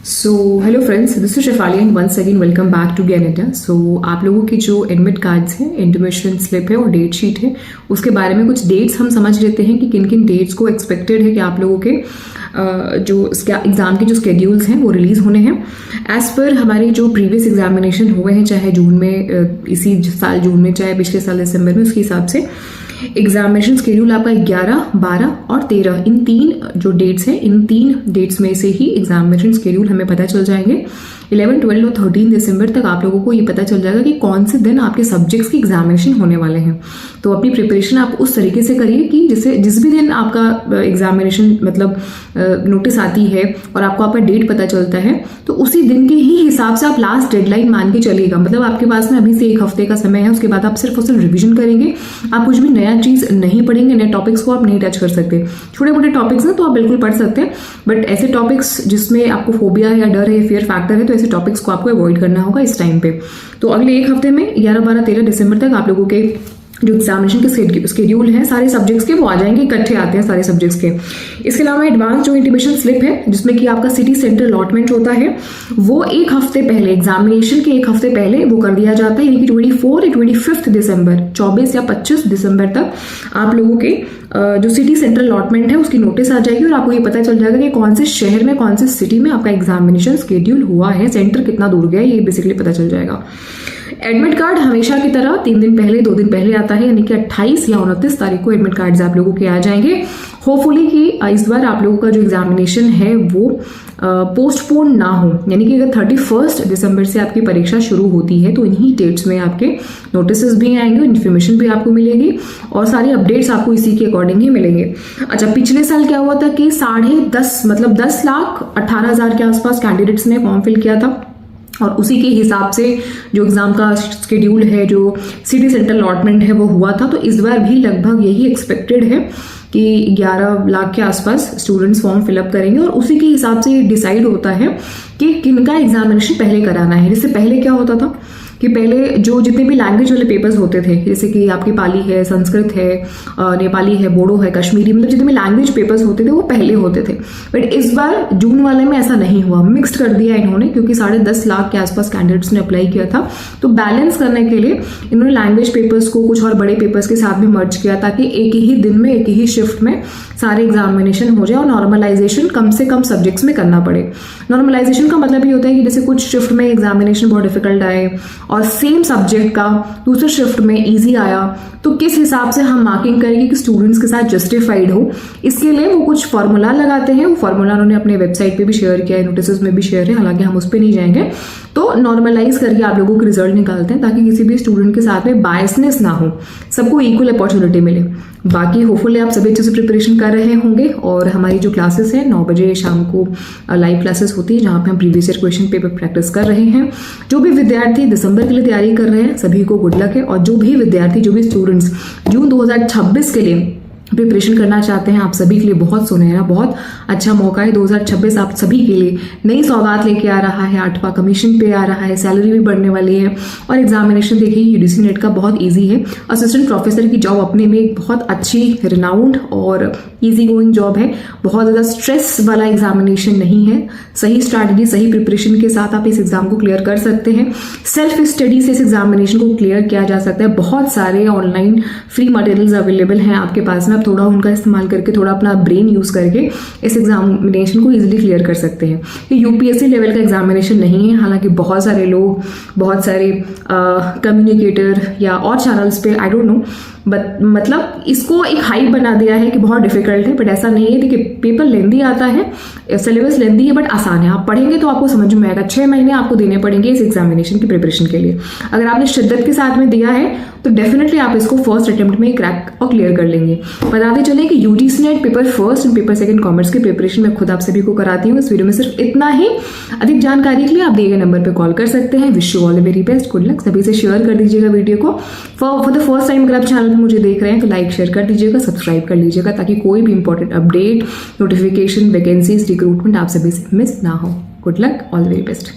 So hello friends, this is Shefali and once again welcome back to Gyaneta. So आप लोगों की जो एडमिट कार्ड्स हैं, इंटीमेशन स्लिप है और डेट शीट है, उसके बारे में कुछ डेट्स हम समझ लेते हैं कि किन किन डेट्स को एक्सपेक्टेड है कि आप लोगों के जो एग्ज़ाम के जो स्केड्यूल्स हैं वो रिलीज़ होने हैं। एज़ पर हमारे जो प्रीवियस एग्जामिनेशन हुए हैं, चाहे जून में, इसी साल जून में, चाहे पिछले साल दिसंबर में, उसके हिसाब से एग्जामिनेशन स्केड्यूल आपका 11, 12 और 13 इन तीन जो डेट्स हैं, इन तीन डेट्स में से ही एग्जामिनेशन स्केड्यूल हमें पता चल जाएंगे। 11, 12 और 13 दिसंबर तक आप लोगों को ये पता चल जाएगा कि कौन से दिन आपके सब्जेक्ट्स की एग्जामिनेशन होने वाले हैं। तो अपनी प्रिपरेशन आप उस तरीके से करिए कि जिस भी दिन आपका एग्जामिनेशन मतलब नोटिस आती है और आपका डेट पता चलता है, तो उसी दिन के ही हिसाब से आप लास्ट डेडलाइन मान के चलिएगा। मतलब आपके पास में अभी से 1 हफ्ते का समय है, उसके बाद आप सिर्फ और सिर्फ रिविजन करेंगे। आप कुछ भी नया चीज़ नहीं पढ़ेंगे, नए टॉपिक्स को आप नहीं टच कर सकते। छोटे मोटे टॉपिक्स हैं तो आप बिल्कुल पढ़ सकते हैं, बट ऐसे टॉपिक्स जिसमें आपको फोबिया या डर है, फियर फैक्टर है, तो ऐसे टॉपिक्स को आपको अवॉइड करना होगा इस टाइम पे। तो अगले 1 हफ्ते में 11, 12, 13 दिसंबर तक आप लोगों के जो एग्जामिनेशन के स्केड्यूल हैं सारे सब्जेक्ट्स के, वो आ जाएंगे, इकट्ठे आते हैं सारे सब्जेक्ट्स के। इसके अलावा एडवांस जो इंटीमेशन स्लिप है, जिसमें कि आपका सिटी सेंटर अलॉटमेंट होता है, वो 1 हफ्ते पहले, एग्जामिनेशन के 1 हफ्ते पहले वो कर दिया जाता है, यानी कि 24 या 25 दिसंबर, 24 या 25 दिसंबर तक आप लोगों के जो सिटी सेंटर अलॉटमेंट है उसकी नोटिस आ जाएगी और आपको ये पता चल जाएगा कि कौन से शहर में, कौन से सिटी में आपका एग्जामिनेशन स्केड्यूल हुआ है, सेंटर कितना दूर गया है, ये बेसिकली पता चल जाएगा। एडमिट कार्ड हमेशा की तरह 3 दिन पहले, 2 दिन पहले आता है, यानी कि 28 या 29 तारीख को एडमिट कार्ड्स आप लोगों के आ जाएंगे। होपफुली कि इस बार आप लोगों का जो एग्जामिनेशन है वो पोस्टपोन ना हो, यानी कि अगर 31 दिसंबर से आपकी परीक्षा शुरू होती है तो इन्हीं डेट्स में आपके नोटिस भी आएंगे, इन्फॉर्मेशन भी आपको मिलेगी और सारी अपडेट्स आपको इसी के अकॉर्डिंग ही मिलेंगे। अच्छा, पिछले साल क्या हुआ था कि 10.5 मतलब 10,18,000 के आसपास कैंडिडेट्स ने फॉर्म फिल किया था और उसी के हिसाब से जो एग्जाम का स्केड्यूल है, जो सिटी सेंटर अलॉटमेंट है, वो हुआ था। तो इस बार भी लगभग यही एक्सपेक्टेड है कि 11 लाख के आसपास स्टूडेंट्स फॉर्म फिलअप करेंगे और उसी के हिसाब से डिसाइड होता है कि किनका एग्जामिनेशन पहले कराना है। जैसे पहले क्या होता था कि पहले जो जितने भी लैंग्वेज वाले पेपर्स होते थे, जैसे कि आपकी पाली है, संस्कृत है, नेपाली है, बोडो है, कश्मीरी, मतलब जितने भी लैंग्वेज पेपर्स होते थे वो पहले होते थे। बट इस बार जून वाले में ऐसा नहीं हुआ, मिक्स्ड कर दिया इन्होंने, क्योंकि 10.5 लाख के आसपास कैंडिडेट्स ने अप्लाई किया था। तो बैलेंस करने के लिए इन्होंने लैंग्वेज पेपर्स को कुछ और बड़े पेपर्स के साथ भी मर्ज किया, ताकि एक ही दिन में, एक ही शिफ्ट में सारे एग्जामिनेशन हो जाए और नॉर्मलाइजेशन कम से कम सब्जेक्ट्स में करना पड़े। नॉर्मलाइजेशन का मतलब ये होता है कि जैसे कुछ शिफ्ट में एग्जामिनेशन बहुत डिफिकल्ट आए और सेम सब्जेक्ट का दूसरे शिफ्ट में इजी आया, तो किस हिसाब से हम मार्किंग करेंगे कि स्टूडेंट्स के साथ जस्टिफाइड हो। इसके लिए वो कुछ फॉर्मूला लगाते हैं, वो फॉर्मूला उन्होंने अपने वेबसाइट पे भी शेयर किया है, नोटिस में भी शेयर है, हालांकि हम उस पर नहीं जाएंगे। तो नॉर्मलाइज करके आप लोगों के रिजल्ट निकालते हैं ताकि किसी भी स्टूडेंट के साथ में बायसनेस ना हो, सबको इक्वल अपॉर्चुनिटी मिले। बाकी होपफुली आप सभी अच्छे से प्रिपरेशन कर रहे होंगे और हमारी जो क्लासेस हैं 9 बजे शाम को लाइव क्लासेस होती है, जहाँ पे हम previous year question paper practice कर रहे हैं। जो भी विद्यार्थी दिसंबर के लिए तैयारी कर रहे हैं सभी को गुड लक है, और जो भी विद्यार्थी, जो भी स्टूडेंट्स जून 2026 के लिए प्रिपरेशन करना चाहते हैं, आप सभी के लिए बहुत सुनहरा, बहुत अच्छा मौका है। 2026 आप सभी के लिए नई सौगात लेके आ रहा है, 8वां कमीशन पे आ रहा है, सैलरी भी बढ़ने वाली है और एग्जामिनेशन देखिए यूजीसी नेट का बहुत इजी है। असिस्टेंट प्रोफेसर की जॉब अपने में एक बहुत अच्छी, रिनाउंड और इजी गोइंग जॉब है। बहुत ज़्यादा स्ट्रेस वाला एग्जामिनेशन नहीं है। सही स्ट्रैटेजी, सही प्रिपरेशन के साथ आप इस एग्जाम को क्लियर कर सकते हैं। सेल्फ स्टडी से इस एग्जामिनेशन को क्लियर किया जा सकता है। बहुत सारे ऑनलाइन फ्री मटेरियल्स अवेलेबल हैं आपके पास में, आप थोड़ा उनका इस्तेमाल करके, थोड़ा अपना ब्रेन यूज करके इस एग्जामिनेशन को इजीली क्लियर कर सकते हैं। ये यूपीएससी लेवल का एग्जामिनेशन नहीं है, हालांकि बहुत सारे लोग, बहुत सारे कम्युनिकेटर या और चैनल्स पे, आई डोंट नो, मतलब इसको एक हाइप बना दिया है कि बहुत डिफिकल्ट है, बट ऐसा नहीं है। देखिए, पेपर लेंदी आता है, सिलेबस लेंदी है, बट आसान है। आप पढ़ेंगे तो आपको समझ में आएगा। 6 महीने आपको देने पड़ेंगे इस एग्जामिनेशन की प्रिपरेशन के लिए। अगर आपने शिद्दत के साथ में दिया है तो डेफिनेटली आप इसको फर्स्ट अटेम्प्ट में क्रैक और क्लियर कर लेंगे। बताते चले कि UGC net paper first and paper second commerce की प्रिपरेशन मैं खुद आप सभी को कराती हूँ। इस वीडियो में सिर्फ इतना ही। अधिक जानकारी के लिए आप दिए गए नंबर पर कॉल कर सकते हैं। Wish you all the very best, good luck. सभी से शेयर कर दीजिएगा वीडियो को। फॉर द फर्स्ट टाइम अगर आप चैनल पर मुझे देख रहे हैं तो लाइक शेयर कर दीजिएगा, सब्सक्राइब कर लीजिएगा, ताकि कोई भी important update, notification, vacancies, recruitment आप सभी से मिस ना हो। Good luck, all the very best.